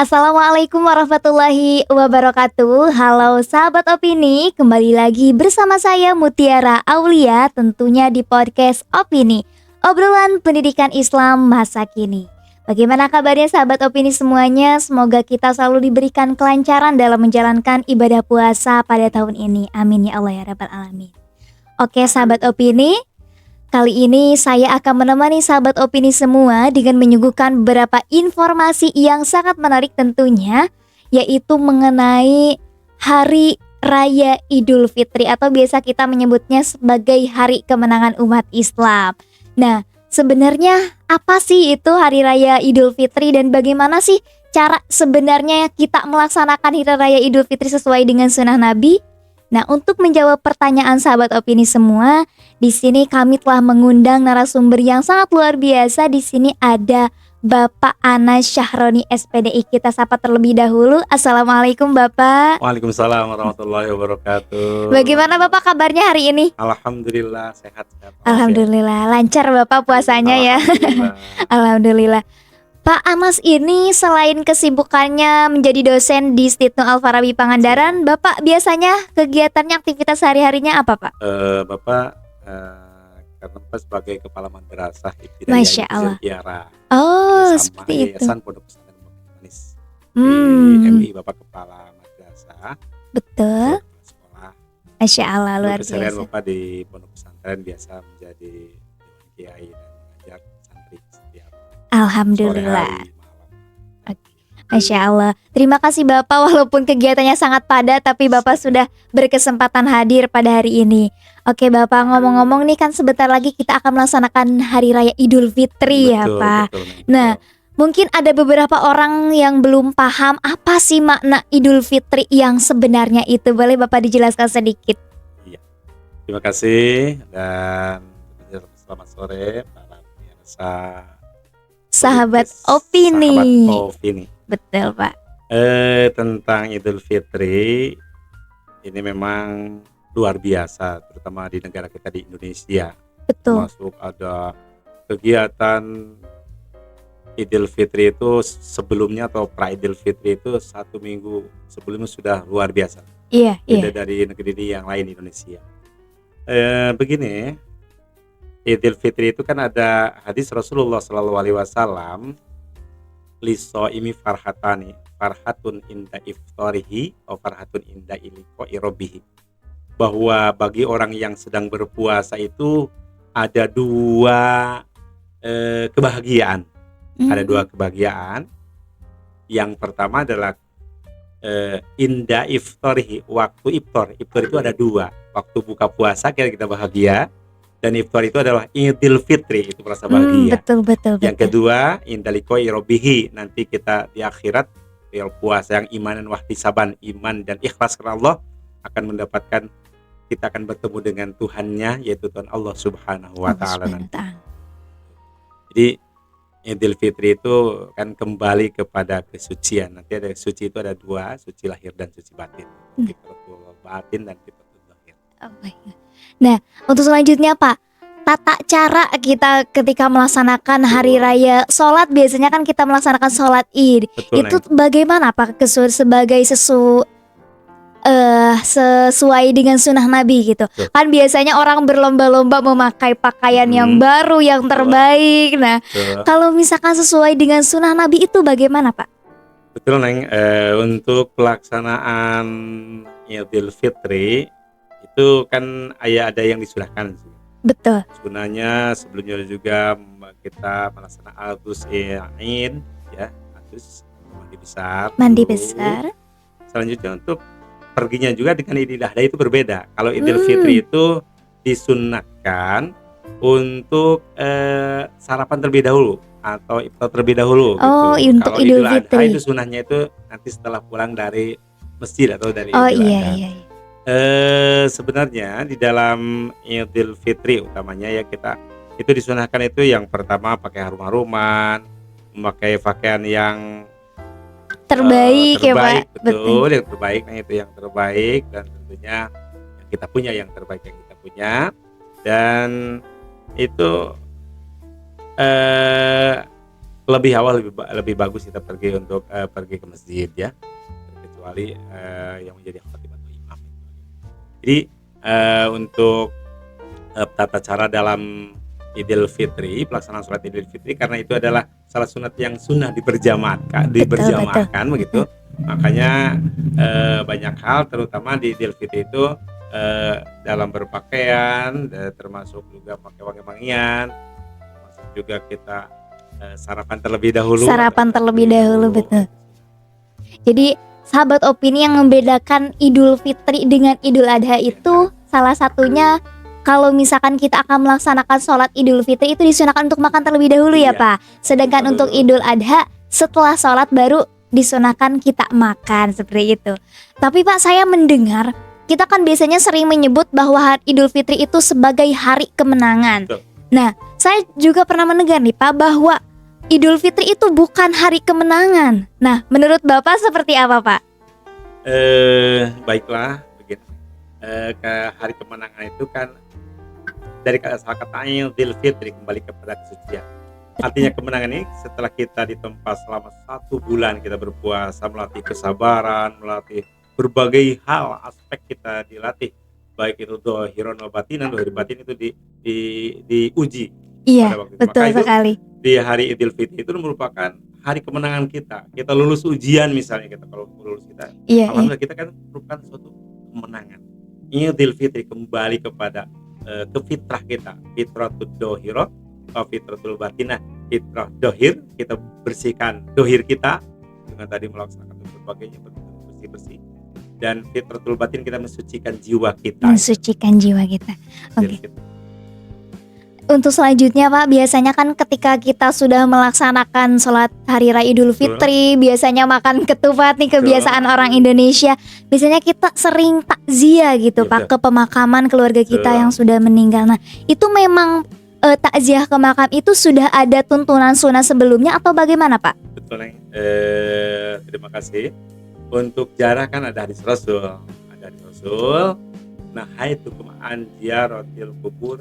Assalamualaikum warahmatullahi wabarakatuh. Halo sahabat opini, kembali lagi bersama saya Mutiara Aulia, tentunya di podcast Opini, obrolan pendidikan Islam masa kini. Bagaimana kabarnya sahabat opini semuanya? Semoga kita selalu diberikan kelancaran dalam menjalankan ibadah puasa pada tahun ini. Amin ya Allah ya Rabbal Alamin. Oke sahabat opini, kali ini saya akan menemani sahabat opini semua dengan menyuguhkan beberapa informasi yang sangat menarik tentunya, yaitu mengenai Hari Raya Idul Fitri atau biasa kita menyebutnya sebagai Hari Kemenangan Umat Islam. Nah, sebenarnya apa sih itu Hari Raya Idul Fitri dan bagaimana sih cara sebenarnya kita melaksanakan Hari Raya Idul Fitri sesuai dengan sunnah Nabi? Nah, untuk menjawab pertanyaan sahabat opini semua, di sini kami telah mengundang narasumber yang sangat luar biasa. Di sini ada Bapak Anas Syahroni SPDI. Kita sapa terlebih dahulu. Assalamualaikum Bapak. Waalaikumsalam warahmatullahi wabarakatuh. Bagaimana Bapak kabarnya hari ini? Alhamdulillah sehat. Alhamdulillah, lancar Bapak puasanya ya. Alhamdulillah. Alhamdulillah. Pak Anas ini selain kesibukannya menjadi dosen di Institut Al-Farabi Pangandaran, Bapak biasanya kegiatannya aktivitas sehari-harinya apa Pak? Bapak karena Bapak sebagai kepala madrasah Masya Ibtidaiyah Allah. Tiara Oh, sama seperti itu. Yayasan Pondok Pesantren Bukit Manis. Di MI Bapak kepala madrasah, Betul. kepala sekolah. Masya Allah, luar Keseharian biasa. Bapak di Pondok Pesantren biasa menjadi dewan kiai dan mengajar santri setiap sore Alhamdulillah. hari, malam. Masya Allah. Terima kasih Bapak, walaupun kegiatannya sangat padat tapi Bapak sudah berkesempatan hadir pada hari ini. Oke Bapak, ngomong-ngomong nih kan sebentar lagi kita akan melaksanakan Hari Raya Idul Fitri ya Pak. Betul. Nah, mungkin ada beberapa orang yang belum paham apa sih makna Idul Fitri yang sebenarnya itu. Boleh Bapak dijelaskan sedikit? Terima kasih dan selamat sore para pemirsa Sahabat podcast opini. Sahabat Opini. Betul Pak. Tentang Idul Fitri ini memang luar biasa, terutama di negara kita di Indonesia. Betul. Termasuk ada kegiatan Idul Fitri itu sebelumnya atau pra Idul Fitri itu 1 minggu sebelumnya sudah luar biasa. Iya. Beda dari negeri yang lain di Indonesia. Begini, Idul Fitri itu kan ada hadis Rasulullah SAW, lisoimi farhatun inda iftarihi atau farhatun inda liqa'i rabbih, bahwa bagi orang yang sedang berpuasa itu ada dua kebahagiaan. Ada dua kebahagiaan. Yang pertama adalah inda iftarihi, waktu iftar. Iftar itu ada dua, waktu buka puasa kita bahagia, dan iftar itu adalah Idul Fitri, itu merasa bahagia. Betul. Yang kedua inda liqa'i rabbih, nanti kita di akhirat puasa yang iman dan wahtisaban, iman dan ikhlas karena Allah, akan mendapatkan, kita akan bertemu dengan Tuhannya, yaitu Tuhan Allah Subhanahu wa Ta'ala nanti. Jadi Idul Fitri itu kan kembali kepada kesucian. Nanti ada suci itu ada dua, suci lahir dan suci batin. Fitratul batin dan fitratul zahir. Nah, untuk selanjutnya Pak, tata cara kita ketika melaksanakan hari raya sholat, biasanya kan kita melaksanakan sholat Id. Betul, Itu bagaimana Pak sebagai sesuai dengan sunnah Nabi gitu. Betul. Kan biasanya orang berlomba-lomba memakai pakaian yang baru, yang terbaik. Nah, kalau misalkan sesuai dengan sunnah Nabi itu bagaimana Pak? Betul Neng, untuk pelaksanaan Idul Fitri itu kan ada yang disunahkan sih. Betul. Sebenarnya sebelumnya juga kita melaksanakan Al-Ghus Ain, ya, Al-Ghus mandi besar. Selanjutnya untuk perginya juga dengan Idul Adha itu berbeda. Kalau Idul Fitri itu disunnahkan untuk sarapan terlebih dahulu atau iftar terlebih dahulu gitu. Untuk Kalau Idul Idul Adha Fitri itu sunnahnya itu nanti setelah pulang dari masjid atau dari Oh Idul iya. Adha. Sebenarnya di dalam Idul Fitri utamanya ya, kita itu disunahkan itu yang pertama pakai harum-haruman, memakai pakaian yang terbaik ya Pak. Betul, yang terbaik. Nah itu yang terbaik, dan tentunya yang kita punya yang terbaik yang kita punya, dan itu lebih awal lebih bagus kita pergi untuk pergi ke masjid ya, kecuali yang menjadi khatib atau imam. Jadi untuk tata cara dalam Idul Fitri, pelaksanaan sholat Idul Fitri, karena itu adalah salah sunat yang sunnah Betul, betul. diberjamaahkan begitu. Makanya banyak hal terutama di Idul Fitri itu dalam berpakaian, termasuk juga pakai wangi-wangian, termasuk juga kita sarapan terlebih dahulu. Sarapan terlebih dahulu, betul. Jadi sahabat opini, yang membedakan Idul Fitri dengan Idul Adha itu salah satunya kalau misalkan kita akan melaksanakan sholat Idul Fitri itu disunahkan untuk makan terlebih dahulu ya Iya. Pak. Sedangkan untuk Idul Adha setelah sholat baru disunahkan kita makan, seperti itu. Tapi Pak, saya mendengar kita kan biasanya sering menyebut bahwa hari Idul Fitri itu sebagai hari kemenangan. Betul. Nah, saya juga pernah mendengar nih Pak bahwa Idul Fitri itu bukan hari kemenangan. Nah, menurut Bapak seperti apa Pak? Baiklah, begitu. Ke hari kemenangan itu kan dari kata Idul Fitri, kembali kepada kesucian. Artinya kemenangan ini setelah kita ditempa selama 1 bulan kita berpuasa, melatih kesabaran, melatih berbagai hal, aspek kita dilatih, baik itu dohiron wa batinan. Dohir batin itu diuji pada Iya, waktu itu. betul Maka itu sekali. di hari Idul Fitri itu merupakan hari kemenangan kita. Kita lulus ujian misalnya, kita kalau lulus kita, Iya, iya. alhamdulillah kita kan merupakan suatu kemenangan. Idul Fitri kembali kepada ke fitrah kita, fitratul dohiro, fitratul batinah. Fitrah dohir, kita bersihkan dohir kita dengan tadi melaksanakan berbagai bersih-bersih, dan fitratul batin kita mensucikan jiwa kita. Mensucikan jiwa kita. Oke. Idul Fitri. Untuk selanjutnya Pak, biasanya kan ketika kita sudah melaksanakan sholat hari raya Idul Fitri, biasanya makan ketupat nih, kebiasaan orang Indonesia. Biasanya kita sering takziah gitu Iya, Pak, ke pemakaman keluarga kita yang sudah meninggal. Nah, itu memang takziah ke makam itu sudah ada tuntunan sunnah sebelumnya atau bagaimana Pak? Betul, Neng. Terima kasih. Untuk jarah kan ada hadis Rasul, nah itu kema'an ziaratil kubur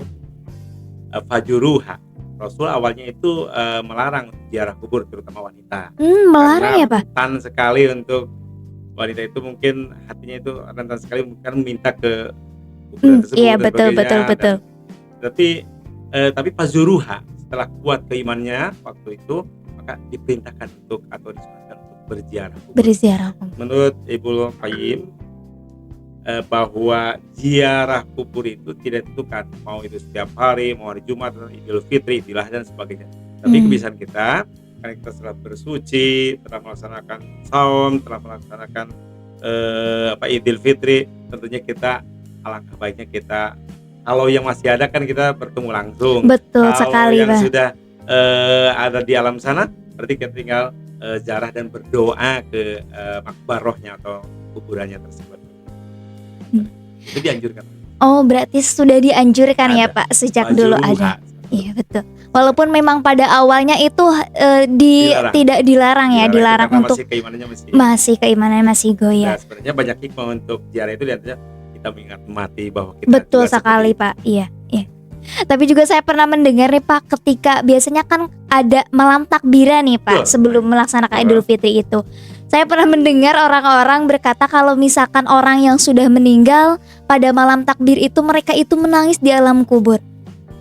fajuruha. Rasul awalnya itu melarang ziarah kubur, terutama wanita. Melarang ya Pak? Rentan sekali untuk wanita itu, mungkin hatinya itu rentan sekali, bukan meminta ke kuburan tersebut. Iya, dan betul. sebagainya. Tapi fajuruha, setelah kuat keimannya waktu itu, maka diperintahkan untuk atau disunahkan untuk berziarah kubur. Berziarah. Menurut Ibnu Qayyim, bahwa ziarah kubur itu tidak ditentukan, mau itu setiap hari, mau hari Jumat, Idul Fitri, Idul Adha dan sebagainya. Tapi kebiasaan kita, karena kita setelah bersuci, telah melaksanakan saum, telah melaksanakan Idul Fitri, tentunya kita alangkah baiknya kita, kalau yang masih ada kan kita bertemu langsung. Betul kalau sekali yang Pak. sudah ada di alam sana, berarti kita tinggal ziarah dan berdoa ke makbarohnya atau kuburannya tersebut. Itu dianjurkan. Oh, berarti sudah dianjurkan ya Pak, sejak dulu ada. Iya, betul. Walaupun memang pada awalnya itu Dilarang. tidak dilarang ya, dilarang karena untuk masih keimanannya masih goyah. Nah, sebenarnya banyak hikmah untuk ziarah itu, diantaranya kita mengingat mati bahwa kita Betul juga sekali seperti Pak. Iya. Tapi juga saya pernah mendengar nih Pak, ketika biasanya kan ada malam takbiran nih Pak, Betul. sebelum melaksanakan Idul Fitri itu. Saya pernah mendengar orang-orang berkata kalau misalkan orang yang sudah meninggal pada malam takbir itu, mereka itu menangis di alam kubur.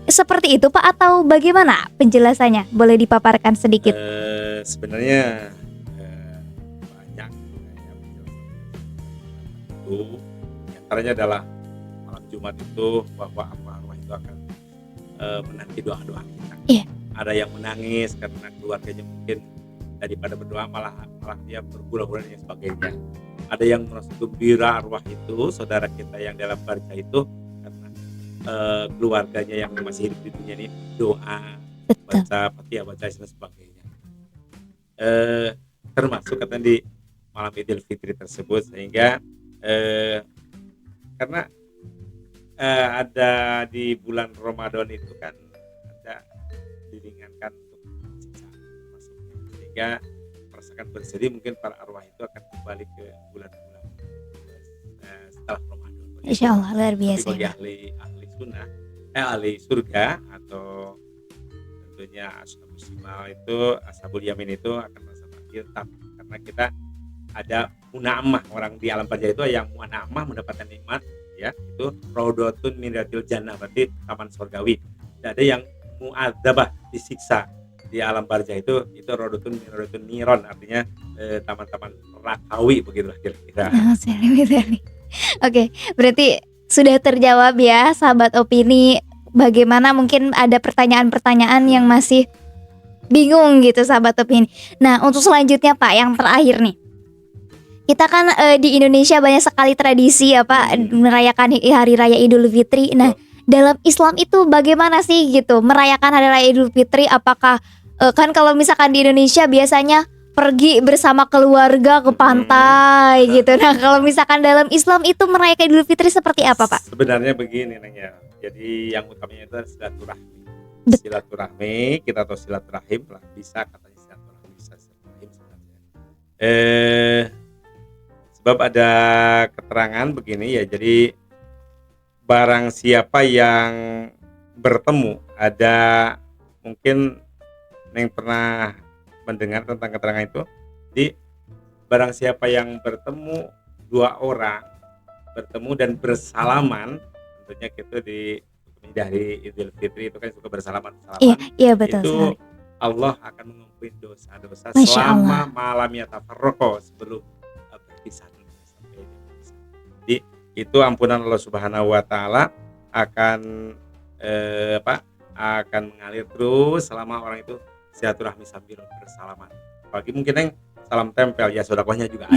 Seperti itu Pak atau bagaimana penjelasannya? Boleh dipaparkan sedikit? Sebenarnya banyak itu, antaranya adalah malam Jumat itu, bahwa arwah itu akan menanti doa-doa kita. Iya. Ada yang menangis karena keluarganya mungkin daripada berdoa malah dia bergurau-gurau dan sebagainya. Ada yang merasa gembira arwah itu, saudara kita yang dalam barzah itu, karena keluarganya yang masih hidup di dunia ini doa, baca Fatihah, baca dan sebagainya. Termasuk katanya di malam Idul Fitri tersebut, sehingga karena ada di bulan Ramadan itu kan ada diringankan untuk siksa masuknya, sehingga merasakan bersedih, mungkin para arwah itu akan kembali ke bulan-bulan setelah Ramadan. Insya Allah luar biasa. Bagi ahli sunnah, ahli surga atau tentunya ashabul shimal itu, ashabul yamin itu akan merasa terhilangkan karena kita ada muna'amah, orang di alam barzah itu yang muna'amah mendapatkan nikmat ya, itu raudhatun min riyadil jannah, berarti taman surgawi. Dan ada yang mu'adzabah, disiksa di alam barzah itu raudhatun min riyadil niron, artinya taman-taman nerakawi begitulah kira-kira. Oke, berarti sudah terjawab ya sahabat opini. Bagaimana mungkin ada pertanyaan-pertanyaan yang masih bingung gitu sahabat opini. Nah, untuk selanjutnya Pak, yang terakhir nih. Kita kan di Indonesia banyak sekali tradisi ya Pak, merayakan hari raya Idul Fitri. Nah, dalam Islam itu bagaimana sih gitu merayakan hari raya Idul Fitri? Apakah kan kalau misalkan di Indonesia biasanya pergi bersama keluarga ke pantai gitu. Nah, kalau misalkan dalam Islam itu merayakan Idul Fitri seperti apa Pak? Sebenarnya begini Neng ya. Jadi yang utamanya itu silaturahmi. Silaturahmi, kita tahu silaturahim lah, bisa katanya silaturahmi, bisa silaturahim sebenarnya. Sebab ada keterangan begini ya, jadi barang siapa yang bertemu, ada mungkin yang pernah mendengar tentang keterangan itu, jadi barang siapa yang bertemu dua orang, bertemu dan bersalaman, tentunya gitu di hari Idul Fitri itu kan suka bersalaman. Iya betul itu sekali. Allah akan mengampuni dosa-dosa Masya selama malam yatafarraqo, sebelum berpisah. Jadi itu ampunan Allah Subhanahu wa taala akan akan mengalir terus selama orang itu silaturahmi sambil bersalaman. Apalagi mungkin yang salam tempel ya, sedekahnya juga ada.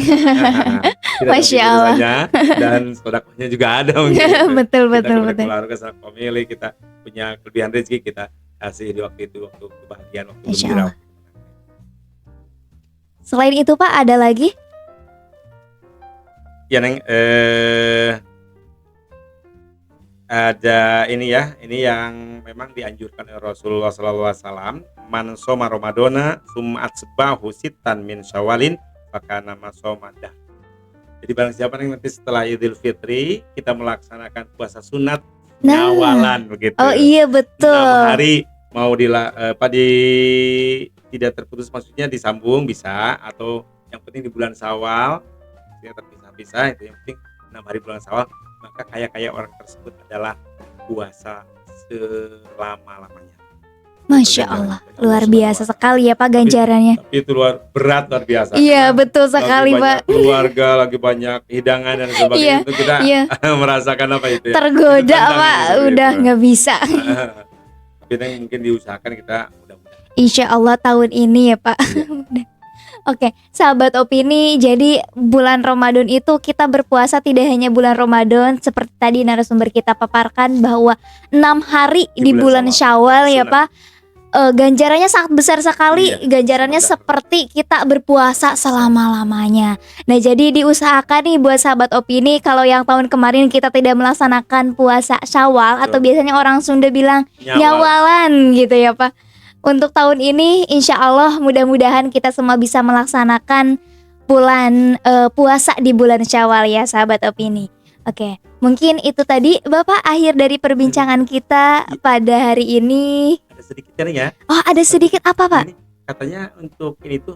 Masya Allah. Dan sedekahnya juga ada mungkin. betul. Keluarga sama family, kita punya kelebihan rezeki, kita kasih di waktu itu, waktu kebahagiaan, waktu gembira. Selain itu Pak, ada lagi? Ya Neng, ada ini ya, ini yang memang dianjurkan oleh Rasulullah SAW. Man soma Ramadana sum'at sebahu sitan min syawalin fakana masomadah. Jadi barang siapa yang nanti setelah Idul Fitri kita melaksanakan puasa sunat nyawalan begitu. Oh iya betul. 6 hari mau tidak terputus, maksudnya disambung bisa, atau yang penting di bulan Syawal yang terpisah-pisah, itu yang penting 6 hari bulan Syawal, maka kayak orang tersebut adalah puasa selama-lamanya. Masya Allah, luar biasa sekali ya Pak ganjarannya. Tapi itu luar biasa. Iya betul sekali Pak. Keluarga lagi banyak hidangan dan sebagainya, itu kita merasakan apa itu ya? Tergoda Pak, udah nggak bisa. Tapi mungkin diusahakan kita mudah-mudahan. Insya Allah tahun ini ya Pak. Oke, sahabat opini, jadi bulan Ramadan itu kita berpuasa tidak hanya bulan Ramadan seperti tadi narasumber kita paparkan bahwa 6 hari di bulan Syawal ya Pak. Ganjarannya sangat besar sekali. Ganjarannya seperti kita berpuasa selama-lamanya. Nah, jadi diusahakan nih buat sahabat opini, kalau yang tahun kemarin kita tidak melaksanakan puasa Syawal, atau biasanya orang Sunda bilang nyawalan gitu ya Pak. Untuk tahun ini insya Allah mudah-mudahan kita semua bisa melaksanakan puasa di bulan Syawal ya sahabat opini. Oke, mungkin itu tadi Bapak akhir dari perbincangan kita pada hari ini. Ada sedikit kan ya? Oh, ada sedikit apa Pak? Ini, katanya untuk ini tuh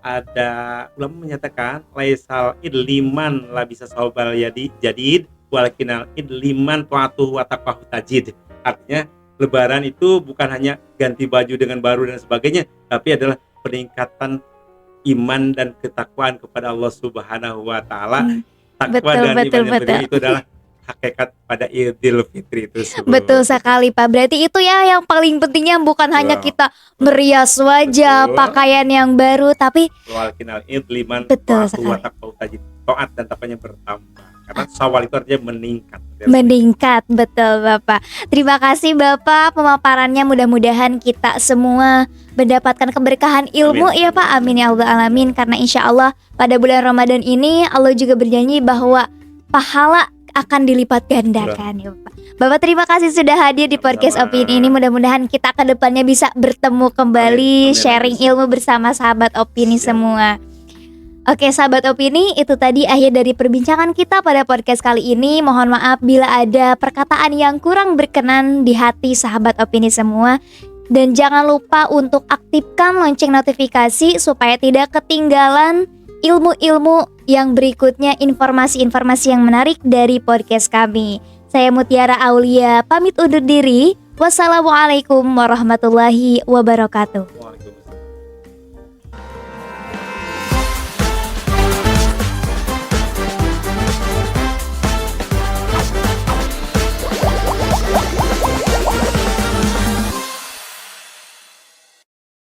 ada ulama menyatakan laisal idliman la bisa saubal jadid walakinal idliman tuatuhu wa taqwahu tajid. Artinya Lebaran itu bukan hanya ganti baju dengan baru dan sebagainya, tapi adalah peningkatan iman dan ketakwaan kepada Allah Subhanahu wa taala. Takwa dan iman itu adalah hakikat pada Idul Fitri itu sebenarnya. Betul sekali Pak. Berarti itu ya yang paling pentingnya, bukan hanya kita merias wajah, pakaian yang baru, tapi walakinal idliman betul sekali. Taat dan takwanya bertambah. Karena Syawal itu artinya meningkat. Meningkat, betul Bapak. Terima kasih Bapak pemaparannya, mudah-mudahan kita semua mendapatkan keberkahan ilmu. Amin. Ya Pak, amin ya Allah alamin. Karena insya Allah pada bulan Ramadan ini Allah juga berjanji bahwa pahala akan dilipat gandakan ya Bapak. Bapak terima kasih sudah hadir di podcast Opini ini. Mudah-mudahan kita ke depannya bisa bertemu kembali, sharing ilmu bersama sahabat Opini semua. Oke sahabat Opini, itu tadi akhir dari perbincangan kita pada podcast kali ini. Mohon maaf bila ada perkataan yang kurang berkenan di hati sahabat Opini semua. Dan jangan lupa untuk aktifkan lonceng notifikasi supaya tidak ketinggalan ilmu-ilmu yang berikutnya, informasi-informasi yang menarik dari podcast kami. Saya Mutiara Aulia pamit undur diri. Wassalamualaikum warahmatullahi wabarakatuh.